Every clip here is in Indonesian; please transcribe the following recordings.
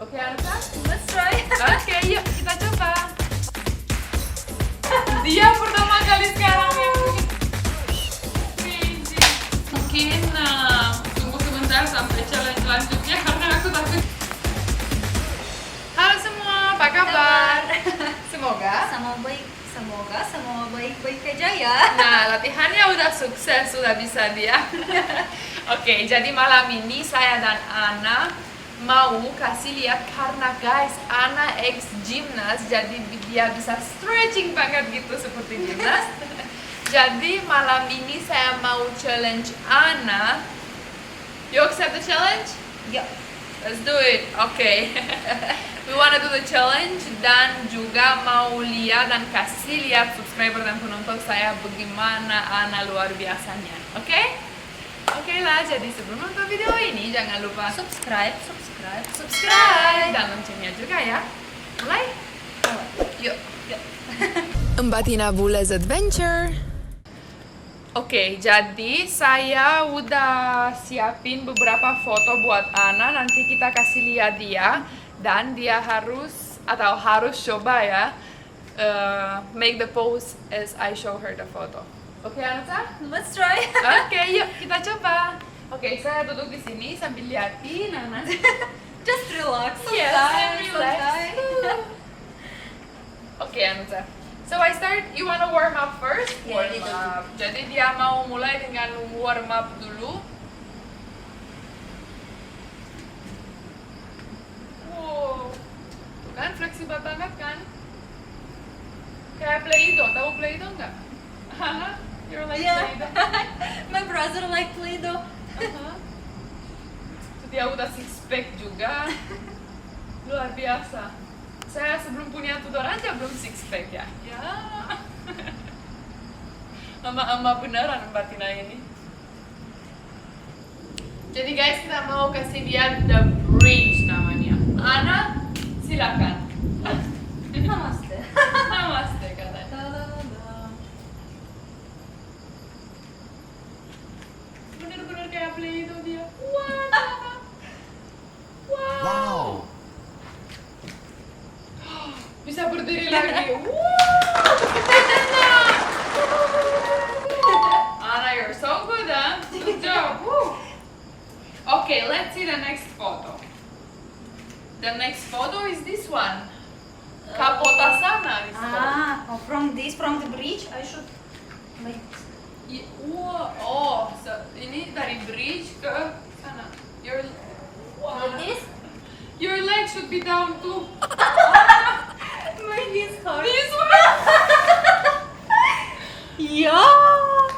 Oke, Anka? Let's try. Oke, yuk kita coba. Dia pertama kali sekarang yang crazy. Mungkin tunggu sebentar sampai challenge selanjutnya karena aku takut. Halo semua, apa kabar? Semoga Semoga baik-baik aja ya. Nah, latihannya udah sukses, sudah bisa dia. Oke, jadi malam ini saya dan Ana mau kasih lihat karena guys, Ana ex gymnas, jadi dia bisa stretching banget gitu seperti gymnas. Jadi malam ini saya mau challenge Ana. You accept the challenge? Yuk. Let's do it. Oke. We wanna do the challenge dan juga mau lihat dan kasih lihat subscriber dan penonton saya bagaimana Ana luar biasanya. Oke? Oke lah, jadi sebelum nonton video ini jangan lupa Subscribe. dan loncengnya juga ya. Mulai? Yuk. Mbak Tina Bules Adventure. Oke, jadi saya udah siapin beberapa foto buat Ana. Nanti kita kasih lihat dia dan dia harus coba ya make the pose as I show her the photo. Oke, Ana? Let's try. Oke, yuk kita coba. Oke, saya duduk di sini sambil liatin Ana. Just relax. Yes, and relax. Santai. Oke, Ana. So I start, you wanna warm up first? Yeah, Warm little up. Jadi dia mau mulai dengan warm up dulu. Wow, tuh kan fleksibel banget kan? Kayak Play-Doh, tahu Play-Doh nggak? Hana, you're like Yeah. Play-Doh. My brother like Play-Doh. Terus dia udah six pack juga, luar biasa. Saya sebelum punya tutor aja belum six pack ya. Ya. Ama beneran Mbak Tina ini. Jadi guys, kita mau kasih lihat the bridge namanya. Ana, silakan. Namaste. Namaste katanya. Bener-bener kayak Play itu dia. Wow. Bisa berdiri lagi. Ana, you're so good, huh? Good job. Okay, let's see the next photo. The next photo is this one. Kapotasana. This photo. From the bridge, I should like. Oh, so ini dari bridge ke sana. Like this? Your leg should be down too. My knees hurt. This one. Yeah.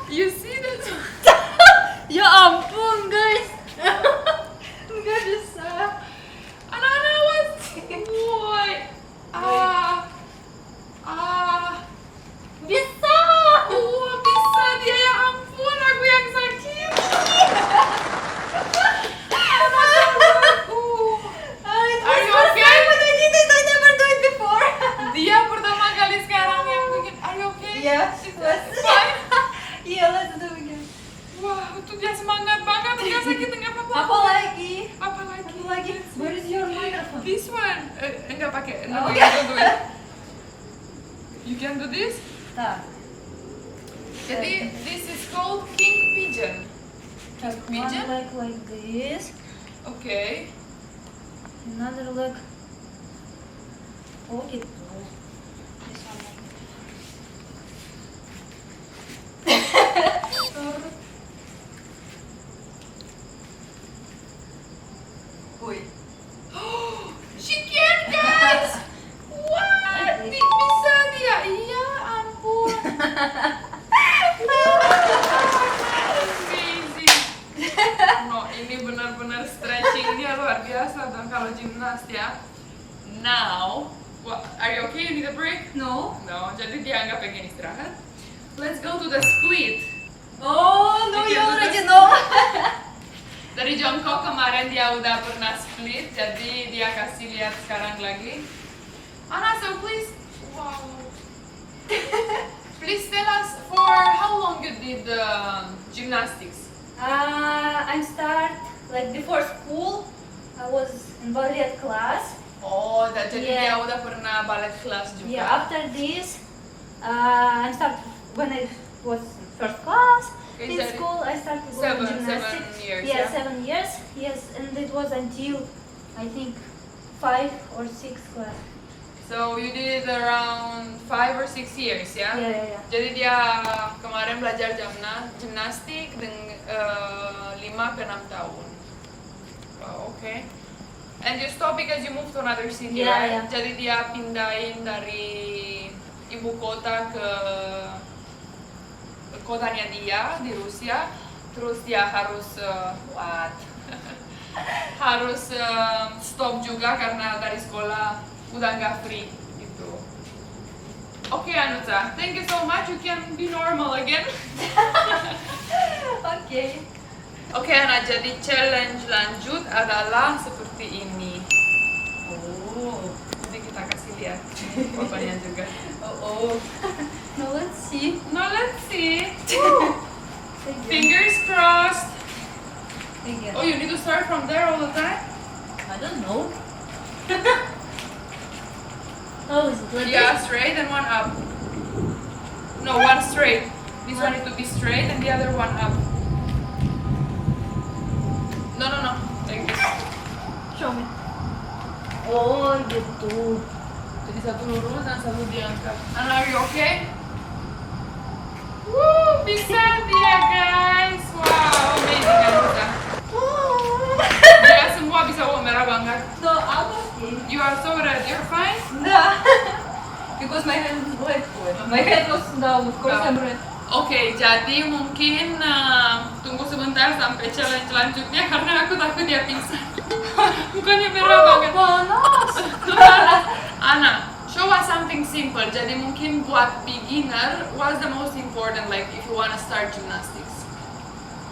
You see that? Ya ampun guys. Nggak bisa. Anak-anak was. Boy. Bisa. Bisa dia, ya ampun, aku yang sakit. Are you okay? But I did it. I never do it before. Dia pertama kali sekarang yang bikin. Are you okay? Yeah. Fine. Yeah, let's do it again. Wah, itu dia semangat banget. Dia sakit enggak apa-apa. Apa lagi? Apa lagi? Where is your microphone? This one. Enggak pakai. No, Oh. you can do it. You can do this. Tak. Jadi, this is called king pigeon. One Pigeon? leg like this. Okay. Another leg. Oh gitu. This one like Wait. She can, guys! What? Bisa dia? Iya, ampun. Amazing. No, ini benar-benar stretching dia luar biasa dan kalau gimnas ya. Now, are you okay? You need a break? No. No, jadi dia nggak pengen istirahat. Let's go to the split. Oh no, You you can do already this. know. Dari jongkok kemarin dia udah pernah split, jadi dia kasih lihat sekarang lagi. Ana, so please, wow. Please tell us for how long you did gymnastics. I start like before school. I was in ballet class. Jadi Yeah. dia udah pernah ballet class juga. Yeah, after this, I start when I was first class Okay, in jadi school. I started going seven gymnastics. years, Yeah, yeah? 7 years. Yes, and it was until I think 5 or 6 class. So you did it around 5 or 6 years, ya? Yeah. Jadi dia kemarin belajar gimnastik dengan 5 ke 6 tahun. Wow, okay. And you stop because you moved to another city, Yeah, right? yeah. Jadi dia pindahin dari ibu kota ke kotanya dia di Rusia. Terus dia harus harus stop juga karena dari sekolah udah nggak free gitu. Okay, Anuta, thank you so much. You can be normal again. Okay. Oke, Ana, jadi challenge lanjut adalah seperti ini. Oh, jadi kita kasih lihat fotonya juga. Oh. Now let's see. Now let's see. Again. Fingers crossed. Again. Oh, you need to start from there all the time? I don't know. Oh, is it like Yeah, this? straight and one up. No, one straight. This one need to be straight and the other one up. No. Like this. Show me. Oh, gitu. Jadi satu lurus dan satu diangkat. Ana, are you okay? Woo, bisa dia guys. Wow, amazing Anuta. Dia semua bisa merah banget. So, I'm okay. You are so red. You're fine? Nah. Because my hand is red. My head was down. Of course, I'm red. Oke, jadi mungkin tunggu sebentar sampai challenge selanjutnya karena aku takut dia pingsan. Bukannya merah banget. Panas. Ana, show us something simple. Jadi mungkin buat beginner, what's the most important like if you wanna start gymnastics?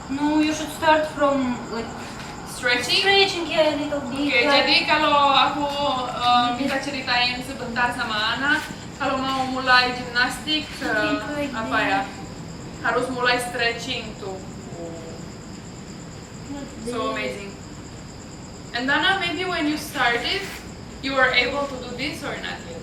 No, you should start from like Stretching? stretching a little bit. Oke, jadi kalau aku minta ceritain sebentar sama Ana, kalau mau mulai gimnastik apa ya? Harus mulai stretching tuh. So amazing. And Dana, maybe when you started, you were able to do this or not yet?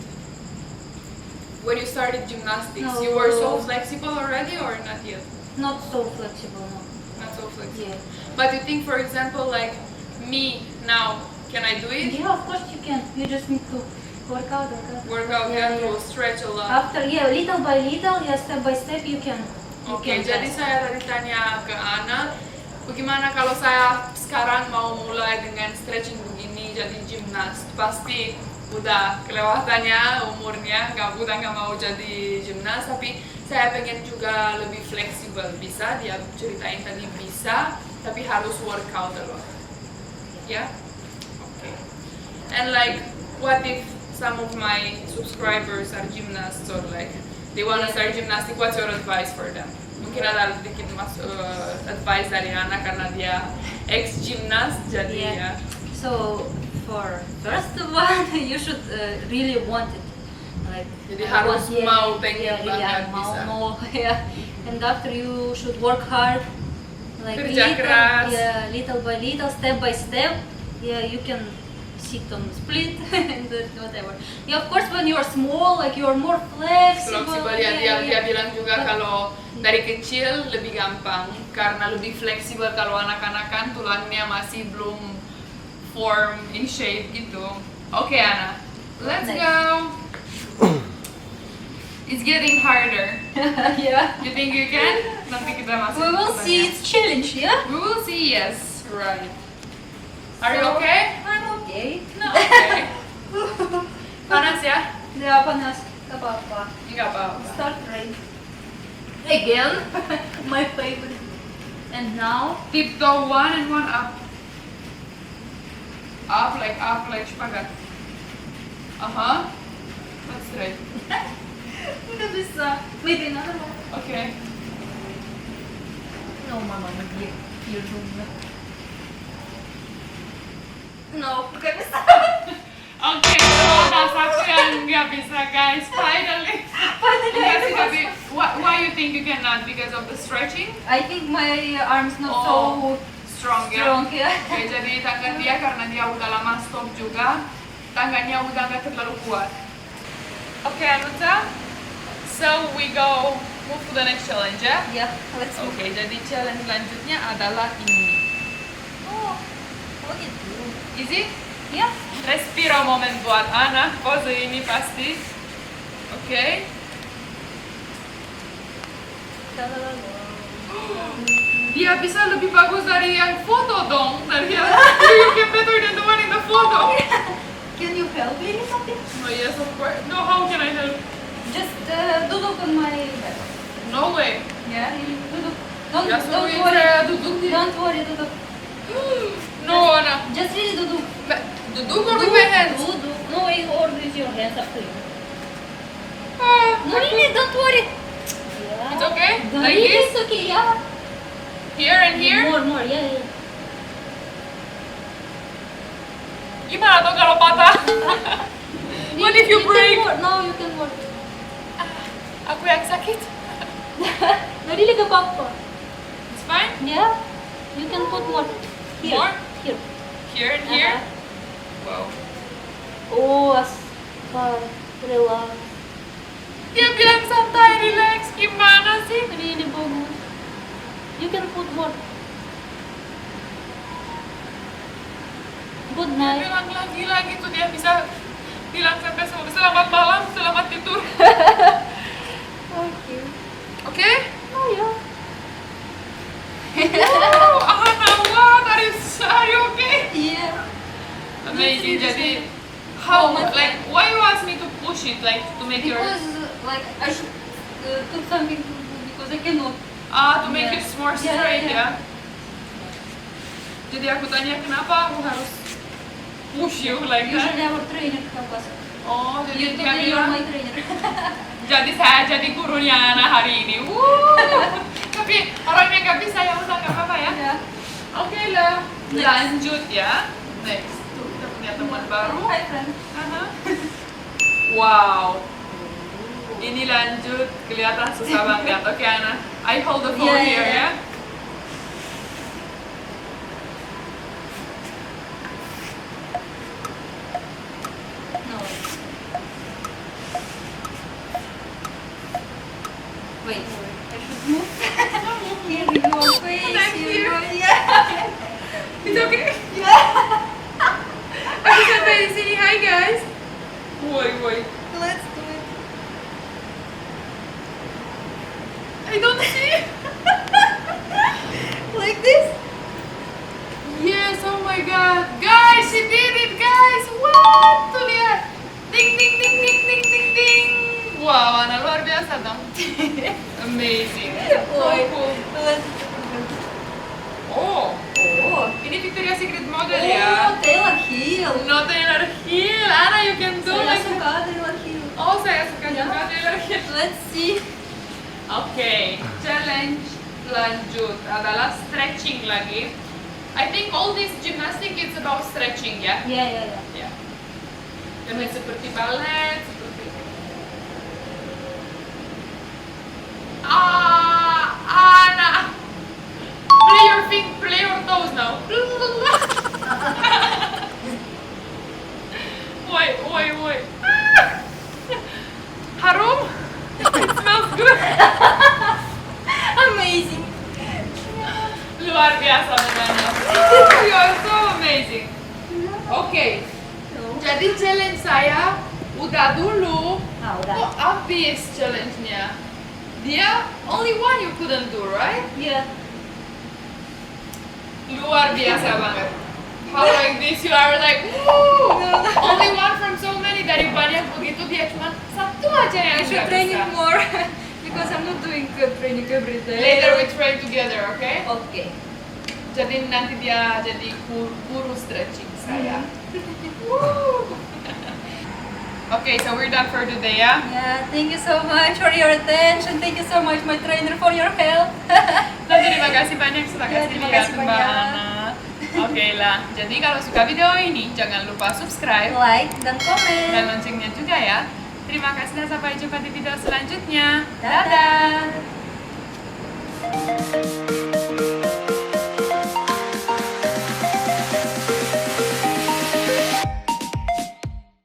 When you started gymnastics, you were so No. flexible already or not yet? Not so flexible, no. Not so flexible. Yeah. But you think, for example, like me now, can I do it? Yeah, of course you can. You just need to work out. Work out, Yeah, yeah, to yeah. stretch a lot. After, yeah, little by little, yeah, step by step, you can. You Oke, can jadi test. saya tadi tanya ke Ana, bagaimana kalau saya sekarang mau mulai dengan stretching begini jadi gimnas? Pasti udah kelewatannya umurnya, udah nggak mau jadi gimnas, tapi saya pengen juga lebih fleksibel. Bisa, dia ceritain tadi bisa, tapi harus workout a lot. Ya? Oke. And like, what if some of my subscribers are gymnasts or like they wanna start gymnastics? What's your advice for them? Mungkin ada sedikit advice dari Ana karena dia ex-gymnast, jadi Yeah. ya. So, for first one, you should really want it. Like, Jadi harus mau pengen banget yeah, bisa. mau, yeah. And after you should work hard. Like Kerja keras. Yeah, little by little, step by step. Yeah, you can sit on split and whatever. Yeah, of course, when you are small, like you are more flexible. Fleksibel ya, dia bilang juga kalau dari kecil lebih gampang karena lebih fleksibel kalau anak-anak kan tulangnya masih belum form in shape gitu. Oke Ana, let's Next. go. It's getting harder. Yeah. You think you can? Nanti kita masuk. We will ke see. tanya. It's challenge, yeah. We will see. Yes, right. Are you So, okay? I'm okay. No. Okay. Panas ya? Yeah, panas. Gak apa-apa. Enggak apa-apa. Start right. Again, my favorite. And now, Tiptoe one and one up. Up like spagat. That's straight. udah bisa. Maybe another one. Okay. No, mama, maybe you do not. No, gak bisa. Okay, so ada satu yang nggak bisa guys. Finally. Enggak sih, tapi why you think you cannot? Because of the stretching? I think my arms not so Strong ya? strong, yeah. Oke, jadi tangan dia karena dia udah lama stop juga. tangannya udah nggak terlalu kuat. Oke, Anuta. So we go move to the next challenge ya. Yeah, let's move. Oke, jadi challenge selanjutnya adalah ini. Oh, gitu. Easy? Yeah. Respiro moment buat Ana. Pose ini pasti. Oke. Dia bisa lebih bagus dari yang foto dong. Dari yang you can better than the one in the photo. Can you help me something? Oh yes, of course. No, how can I help? Just duduk on my back. No way. Yeah, duduk. Don't Ya suruh worry. saya duduk di. Don't worry, duduk. No, Ana. Just really duduk. Duduk or with my hands? Duduk. No, or with your hands up to you. Ah, No, really, don't worry. Yeah. It's okay? No, Like really, this? it's okay, yeah. Here and here? More, yeah. Gimana tuh kalau patah? What if you break? No, you can more. Aku yang sakit? No, really, gak apa-apa. It's fine? Yeah, you can put more. Here. More? Here. Here and here? Uh-huh. Wow. Oh, aspal. Relax. Dia bilang santai, relax. Gimana sih? Really bagus. You can put more. Good Dia night. bilang lagi tuh dia bisa bilang sampai selamat malam, selamat tidur. Okay. Oke? Oh, yeah. Wow, Ana, what? Are you okay? Yeah. Amazing. Jadi, how, like, why you ask me to push it, like, to make your, Because, like, I should put something because I cannot. to make Yeah. it more Yeah, straight, yeah. ya? Jadi aku tanya kenapa aku harus push you like Usually that? our trainer help us. Oh, jadi dia Today you're bilang, my trainer. jadi saya jadi gurunya Ana hari ini. Wuh. Tapi orang yang nggak bisa ya udah nggak apa-apa ya. Yeah. Oke lah, lanjut ya. Next, tuh kita punya teman baru. Hi, friend. Aha. Wow. Ini lanjut, kelihatan susah banget. Oke, Ana. I hold the phone Yeah, here yeah. ya. No. Wait. I should move. Here we go. Face. Back Here we here. go. Yeah. It's okay. Yeah. Aku sampai di sini. Hi guys. Woi. Let's do it. I don't see. Like this? Yes, oh my god. Guys, she did it, guys. What? Tuh lihat. Ding ding ding ding ding ding ding. Wow, Ana luar biasa dong. Amazing. So Wait. cool. Let's Oh, Oh. ini Victoria's Secret model ya. Oh, Taylor Hill. No Taylor Hill. Ana, you can do Saya like suka Taylor Hill. Oh, saya suka Ya. juga Taylor Hill. Let's see. Oke, challenge lanjut adalah stretching lagi. I think all this gymnastic it's about stretching ya. Yeah. Ya. Dan seperti balet, seperti Ana. Play your toes now. Wait. Harum? It smells good. Amazing. Luar biasa benar. You are so amazing. Oke, jadi challenge saya udah dulu. Nah, udah. Oh, habis challenge-nya. Dia only one you couldn't do, right? Yeah. Luar biasa banget. How like this you are like, woo! Only one from so many, dari banyak begitu dia cuma satu aja yang I should nggak train bisa. it more because I'm not doing good training every day. Later we train together, okay? Okay. Jadi nanti dia jadi guru stretching saya. Okay, so we're done for today ya. Yeah, thank you so much for your attention. Thank you so much, my trainer, for your help. Dan terima kasih banyak sudah Ya, kasih terima lihat kasih Mbak banyak. Ana. Oke lah, jadi kalau suka video ini jangan lupa subscribe Like dan komen. dan loncengnya juga ya. Terima kasih dan sampai jumpa di video selanjutnya. Dadah. Dadah.